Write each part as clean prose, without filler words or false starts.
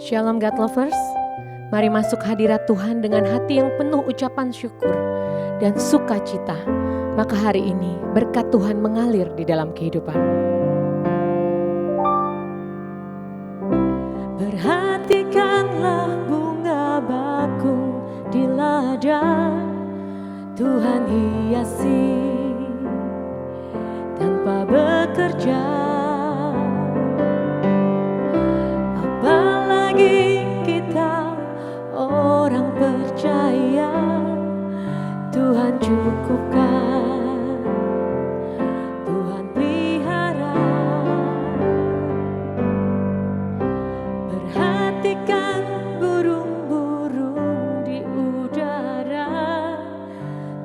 Shalom God Lovers, mari masuk hadirat Tuhan dengan hati yang penuh ucapan syukur dan sukacita. Maka hari ini berkat Tuhan mengalir di dalam kehidupan. Perhatikanlah bunga bakung di ladang, Tuhan hiasi tanpa bekerja. Apalagi kita orang percaya, Tuhan cukupkan, Tuhan pelihara. Perhatikan burung-burung di udara,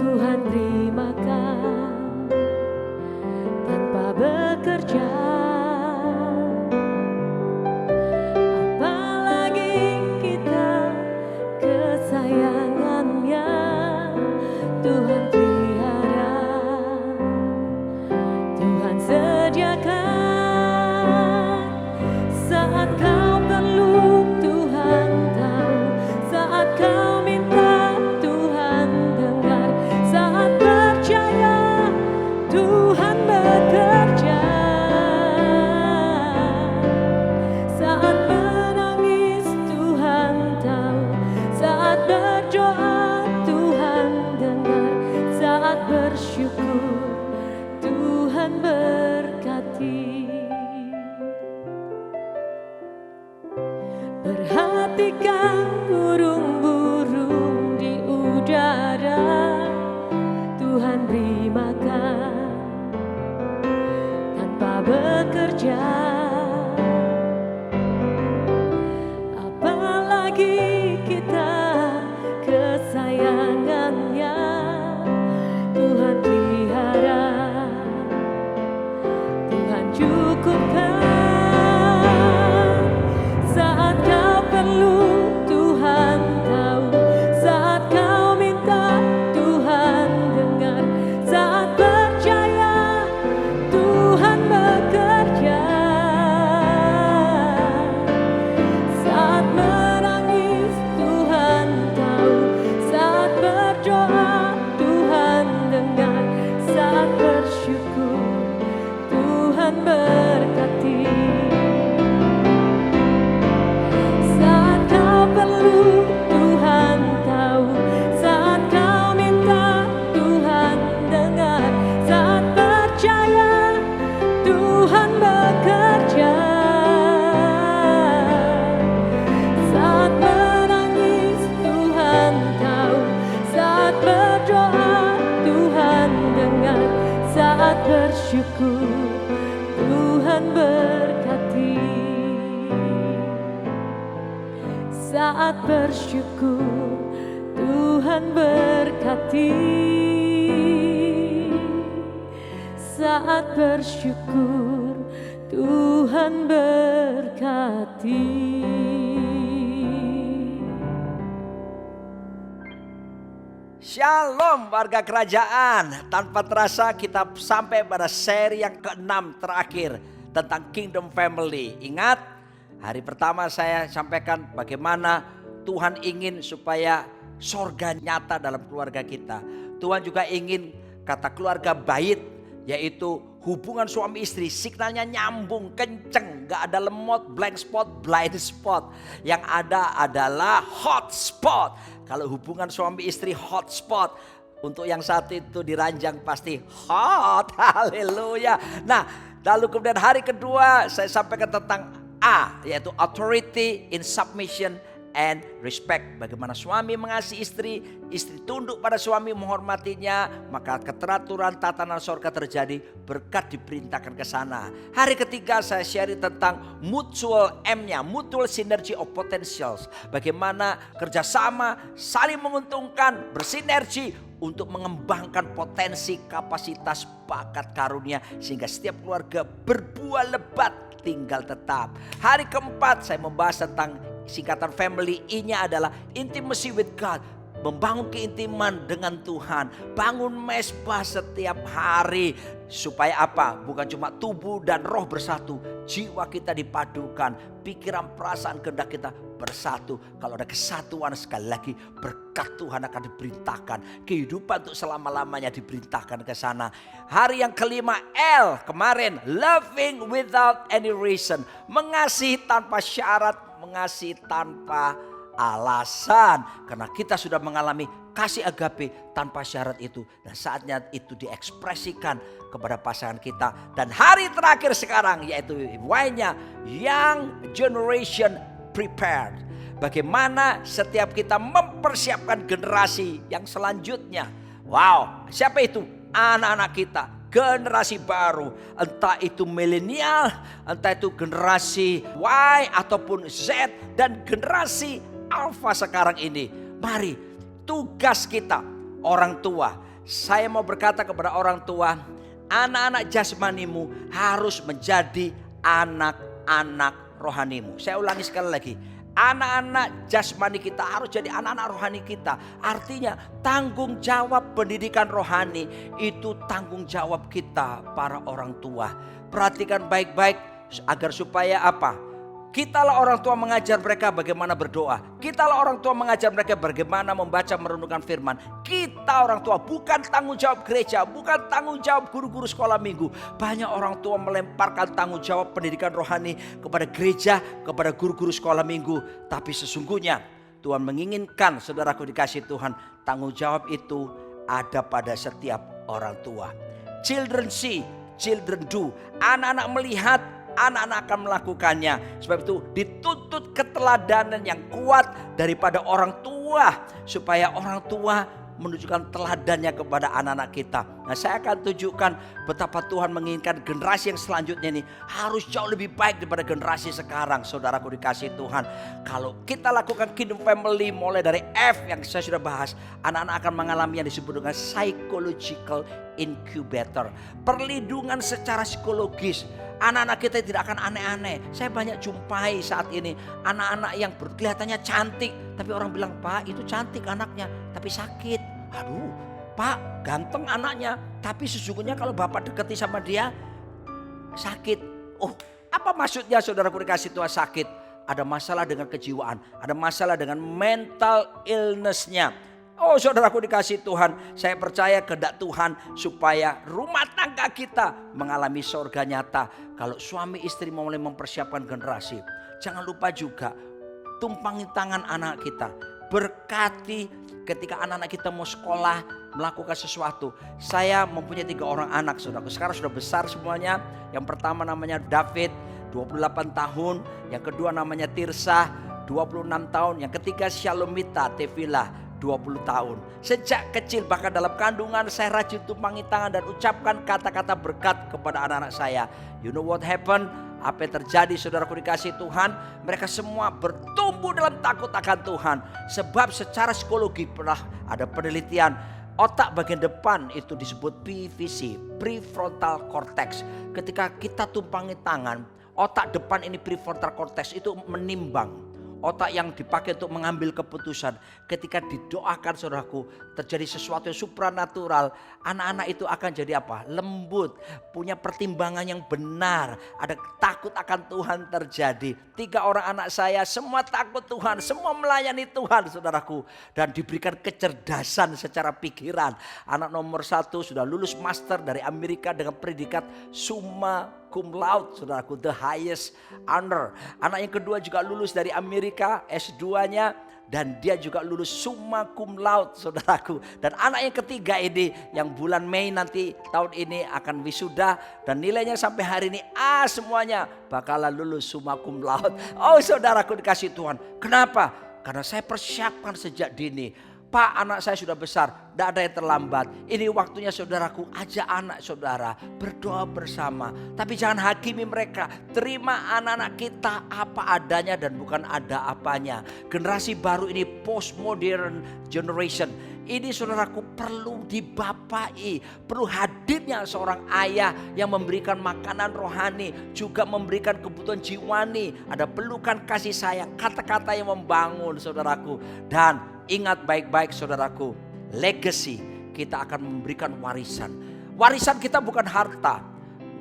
Tuhan beri makan tanpa bekerja. Apalagi kita kesayangannya, Tuhan pelihara, Tuhan sediakan. Saat kau perlu Tuhan tahu, saat kau minta Tuhan dengar, saat percaya Tuhan bekerja, saat menangis Tuhan tahu, saat berdoa Tuhan dengar, saat bersyukur Tuhan berkati. Perhatikan burung-burung di udara, Tuhan beri makan tanpa bekerja. Apalagi kita kesayangannya, Tuhan pelihara, Tuhan cukupkan. Saat kau perlu Tuhan tahu, saat kau minta Tuhan dengar, saat percaya Tuhan bekerja, saat menangis Tuhan tahu, saat berdoa Tuhan dengar, saat bersyukur Tuhan berkati. Saat kau perlu Tuhan tahu, saat kau minta Tuhan dengar, saat percaya Tuhan bekerja, saat menangis Tuhan tahu, saat berdoa Tuhan dengar, saat bersyukur Tuhan berkati. Saat bersyukur Tuhan berkati. Saat bersyukur Tuhan berkati. Shalom warga kerajaan. Tanpa terasa kita sampai pada seri yang ke-6 terakhir tentang Kingdom Family. Ingat, hari pertama saya sampaikan bagaimana Tuhan ingin supaya sorga nyata dalam keluarga kita. Tuhan juga ingin kata keluarga bait, yaitu hubungan suami istri signalnya nyambung, kenceng, gak ada lemot, blank spot, blind spot. Yang ada adalah hot spot. Kalau hubungan suami istri hot spot, untuk yang satu itu diranjang pasti hot, haleluya. Nah, lalu kemudian hari kedua saya sampaikan tentang A, yaitu authority in submission and respect. Bagaimana suami mengasihi istri, istri tunduk pada suami menghormatinya, maka keteraturan tatanan sorga terjadi, berkat diperintahkan ke sana. Hari ketiga saya share tentang mutual M-nya, mutual synergy of potentials. Bagaimana kerjasama saling menguntungkan, bersinergi untuk mengembangkan potensi, kapasitas, bakat, karunia, sehingga setiap keluarga berbuah lebat, tinggal tetap. Hari keempat saya membahas tentang singkatan family, I-nya adalah intimacy with God. Membangun keintiman dengan Tuhan. Bangun mesbah setiap hari. Supaya apa? Bukan cuma tubuh dan roh bersatu. jiwa kita dipadukan, pikiran, perasaan, kehendak kita bersatu. Kalau ada kesatuan, sekali lagi berkat Tuhan akan diberitakan. Kehidupan untuk selama-lamanya diberitakan ke sana. Hari yang kelima, L kemarin, loving without any reason. Mengasihi tanpa syarat, mengasihi tanpa alasan. Karena kita sudah mengalami kasih agape tanpa syarat itu. Dan saatnya itu diekspresikan kepada pasangan kita. Dan hari terakhir sekarang yaitu Y-nya, Young Generation Prepared. Bagaimana setiap kita mempersiapkan generasi yang selanjutnya. Wow, siapa itu? Anak-anak kita. Generasi baru, entah itu milenial, entah itu generasi Y ataupun Z dan generasi Alpha sekarang ini. Mari, tugas kita orang tua. Saya mau berkata kepada orang tua, anak-anak jasmanimu harus menjadi anak-anak rohanimu. Saya ulangi sekali lagi. Anak-anak jasmani kita harus jadi anak-anak rohani kita. Artinya tanggung jawab pendidikan rohani itu tanggung jawab kita para orang tua. Perhatikan baik-baik agar supaya apa? Kitalah orang tua mengajar mereka bagaimana berdoa. Kitalah orang tua mengajar mereka bagaimana membaca merenungkan firman. Kita orang tua, bukan tanggung jawab gereja, bukan tanggung jawab guru-guru sekolah minggu. Banyak orang tua melemparkan tanggung jawab pendidikan rohani kepada gereja, kepada guru-guru sekolah minggu. Tapi sesungguhnya Tuhan menginginkan, saudaraku dikasih Tuhan, tanggung jawab itu ada pada setiap orang tua. Children see, children do. Anak-anak melihat, anak-anak akan melakukannya. Sebab itu dituntut keteladanan yang kuat daripada orang tua. Supaya orang tua menunjukkan teladannya kepada anak-anak kita. Nah, saya akan tunjukkan betapa Tuhan menginginkan generasi yang selanjutnya ini harus jauh lebih baik daripada generasi sekarang. Saudaraku dikasih Tuhan. Kalau kita lakukan Kingdom Family mulai dari F yang saya sudah bahas. Anak-anak akan mengalami yang disebut dengan psychological incubator. Perlindungan secara psikologis. Anak-anak kita tidak akan aneh-aneh. Saya banyak jumpai saat ini anak-anak yang kelihatannya cantik. Tapi orang bilang, Pak itu cantik anaknya tapi sakit. Aduh Pak ganteng anaknya. Tapi sesungguhnya kalau Bapak dekati sama dia sakit. Oh, apa maksudnya saudaraku dikasih Tuhan sakit? Ada masalah dengan kejiwaan. Ada masalah dengan mental illness-nya. Oh saudaraku dikasih Tuhan, saya percaya kehendak Tuhan supaya rumah tangga kita mengalami surga nyata. Kalau suami istri mau mulai mempersiapkan generasi, jangan lupa juga tumpangi tangan anak kita. Berkati ketika anak-anak kita mau sekolah, melakukan sesuatu. Saya mempunyai 3 orang anak saudaraku, sekarang sudah besar semuanya. Yang pertama namanya David, 28 tahun. Yang kedua namanya Tirsa, 26 tahun. Yang ketiga Shalomita Tevila, 20 tahun. Sejak kecil bahkan dalam kandungan saya rajin tumpangi tangan dan ucapkan kata-kata berkat kepada anak-anak saya. You know what happened? Apa yang terjadi saudaraku dikasih Tuhan? Mereka semua bertumbuh dalam takut akan Tuhan. Sebab secara psikologi pernah ada penelitian. Otak bagian depan itu disebut PVC, prefrontal cortex. Ketika kita tumpangi tangan, otak depan ini prefrontal cortex itu menimbang. Otak yang dipakai untuk mengambil keputusan. Ketika didoakan saudaraku, terjadi sesuatu yang supranatural. Anak-anak itu akan jadi apa? Lembut, punya pertimbangan yang benar. Ada takut akan Tuhan terjadi. 3 orang anak saya semua takut Tuhan, semua melayani Tuhan saudaraku. Dan diberikan kecerdasan secara pikiran. Anak nomor 1 sudah lulus master dari Amerika dengan predikat summa cum laude saudaraku, the highest honor. Anak yang kedua juga lulus dari Amerika S2-nya dan dia juga lulus summa cum laude saudaraku. Dan anak yang ketiga ini yang bulan Mei nanti tahun ini akan wisuda dan nilainya sampai hari ini A semuanya bakalan lulus summa cum laude. Oh saudaraku dikasih Tuhan. Kenapa? Karena saya persiapkan sejak dini. Pak, anak saya sudah besar, tidak ada yang terlambat. Ini waktunya saudaraku, ajak anak saudara berdoa bersama. Tapi jangan hakimi mereka. Terima anak-anak kita apa adanya dan bukan ada apanya. Generasi baru ini postmodern generation. Ini saudaraku perlu dibapai. Perlu hadirnya seorang ayah yang memberikan makanan rohani. Juga memberikan kebutuhan jiwani. Ada pelukan kasih sayang, kata-kata yang membangun saudaraku. Dan ingat baik-baik saudaraku, legacy kita akan memberikan warisan. Warisan kita bukan harta.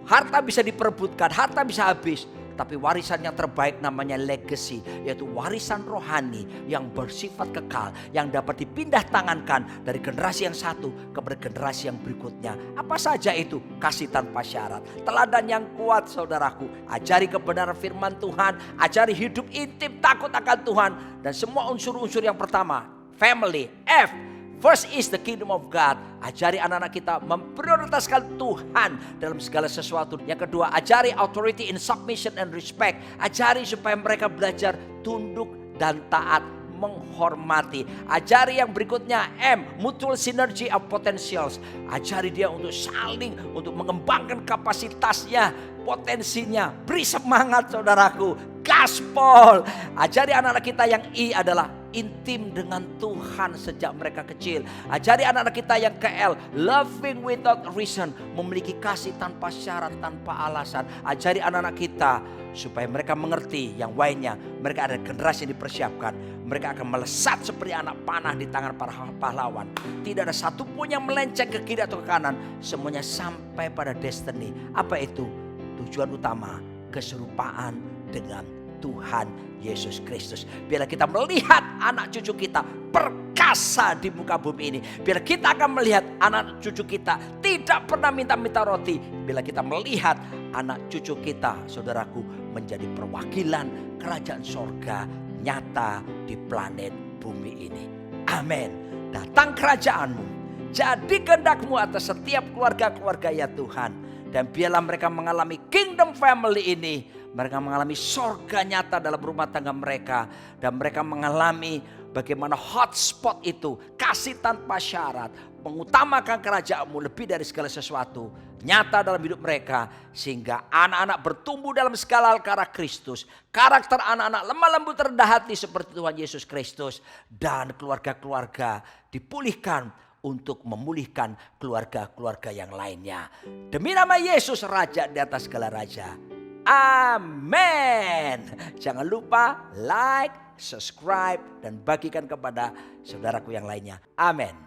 Harta bisa diperebutkan, harta bisa habis. Tapi warisan yang terbaik namanya legacy, yaitu warisan rohani yang bersifat kekal, yang dapat dipindah tangankan dari generasi yang satu kepada generasi yang berikutnya. Apa saja itu? Kasih tanpa syarat, teladan yang kuat saudaraku. Ajari kebenaran firman Tuhan, ajari hidup intim takut akan Tuhan. Dan semua unsur-unsur yang pertama, family, F. First is the kingdom of God. Ajari anak-anak kita memprioritaskan Tuhan dalam segala sesuatu. Yang kedua, ajari authority in submission and respect. Ajari supaya mereka belajar tunduk dan taat, menghormati. Ajari yang berikutnya, M, mutual synergy of potentials. Ajari dia untuk saling, untuk mengembangkan kapasitasnya, potensinya. Beri semangat saudaraku. Gaspol. Ajari anak-anak kita yang I adalah intim dengan Tuhan sejak mereka kecil. Ajari anak-anak kita yang KL, loving without reason, memiliki kasih tanpa syarat, tanpa alasan. Ajari anak-anak kita supaya mereka mengerti yang lainnya. Mereka ada generasi yang dipersiapkan. Mereka akan melesat seperti anak panah di tangan para pahlawan. Tidak ada satupun yang melenceng ke kiri atau ke kanan. Semuanya sampai pada destiny. Apa itu? Tujuan utama, keserupaan dengan Tuhan Yesus Kristus. Biarlah kita melihat anak cucu kita perkasa di muka bumi ini. Biarlah kita akan melihat anak cucu kita tidak pernah minta-minta roti. Bila kita melihat anak cucu kita, saudaraku, menjadi perwakilan kerajaan sorga nyata di planet bumi ini. Amin. Datang kerajaanmu, jadi kehendak-Mu atas setiap keluarga-keluarga ya Tuhan. Dan biarlah mereka mengalami kingdom family ini. Mereka mengalami sorga nyata dalam rumah tangga mereka. Dan mereka mengalami bagaimana hotspot itu. Kasih tanpa syarat. Mengutamakan kerajaan-Mu lebih dari segala sesuatu. Nyata dalam hidup mereka. Sehingga anak-anak bertumbuh dalam segala hal ke arah Kristus. Karakter anak-anak lemah lembut rendah hati seperti Tuhan Yesus Kristus. Dan keluarga-keluarga dipulihkan untuk memulihkan keluarga-keluarga yang lainnya. Demi nama Yesus Raja di atas segala raja. Amin. Jangan lupa like, subscribe, dan bagikan kepada saudaraku yang lainnya. Amin.